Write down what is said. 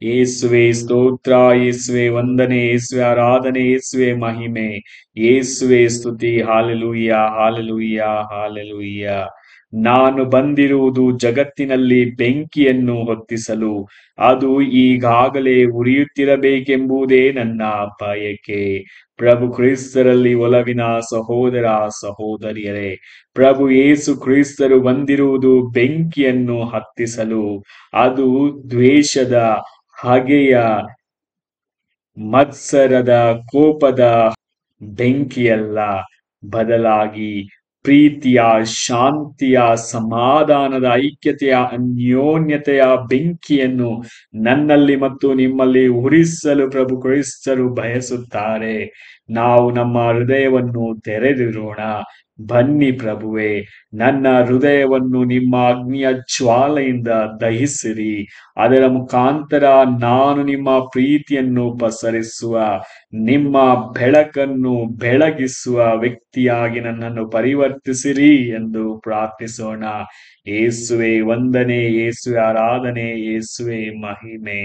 ಯೇಸುವೆ ಸ್ತೋತ್ರ, ಯೇಸುವೆ ವಂದನೆ, ಯೇಸುವೆ ಆರಾಧನೆ, ಯೇಸುವೆ ಮಹಿಮೆ, ಯೇಸುವೆ ಸ್ತುತಿ. Hallelujah, hallelujah, hallelujah. ನಾನು ಬಂದಿರುವುದು ಜಗತ್ತಿನಲ್ಲಿ ಬೆಂಕಿಯನ್ನು ಹೊತ್ತಿಸಲು, ಅದು ಈಗಾಗಲೇ ಉರಿಯುತ್ತಿರಬೇಕೆಂಬುದೇ ನನ್ನ ಬಯಕೆ. ಪ್ರಭು ಕ್ರಿಸ್ತರಲ್ಲಿ ಒಲವಿನ ಸಹೋದರ ಸಹೋದರಿಯರೇ, ಪ್ರಭು ಯೇಸು ಕ್ರಿಸ್ತರು ಬಂದಿರುವುದು ಬೆಂಕಿಯನ್ನು ಹತ್ತಿಸಲು. ಅದು ದ್ವೇಷದ, ಹಗೆಯ, ಮತ್ಸರದ, ಕೋಪದ ಬೆಂಕಿಯಲ್ಲ, ಬದಲಾಗಿ ಪ್ರೀತಿಯ, ಶಾಂತಿಯ, ಸಮಾಧಾನದ, ಐಕ್ಯತೆಯ, ಅನ್ಯೋನ್ಯತೆಯ ಬೆಂಕಿಯನ್ನು ನನ್ನಲ್ಲಿ ಮತ್ತು ನಿಮ್ಮಲ್ಲಿ ಉರಿಸಲು ಪ್ರಭು ಕ್ರಿಸ್ತರು ಬಯಸುತ್ತಾರೆ. ನಾವು ನಮ್ಮ ಹೃದಯವನ್ನು ತೆರೆದಿರೋಣ. ಬನ್ನಿ ಪ್ರಭುವೆ, ನನ್ನ ಹೃದಯವನ್ನು ನಿಮ್ಮ ಅಗ್ನಿಯ ಜ್ವಾಲೆಯಿಂದ ದಹಿಸಿರಿ. ಅದರ ಮುಖಾಂತರ ನಾನು ನಿಮ್ಮ ಪ್ರೀತಿಯನ್ನು ಪಸರಿಸುವ, ನಿಮ್ಮ ಬೆಳಕನ್ನು ಬೆಳಗಿಸುವ ವ್ಯಕ್ತಿಯಾಗಿ ನನ್ನನ್ನು ಪರಿವರ್ತಿಸಿರಿ ಎಂದು ಪ್ರಾರ್ಥಿಸೋಣ. ಯೇಸುವೆ ವಂದನೆ, ಯೇಸುವೆ ಆರಾಧನೆ, ಯೇಸುವೆ ಮಹಿಮೆ.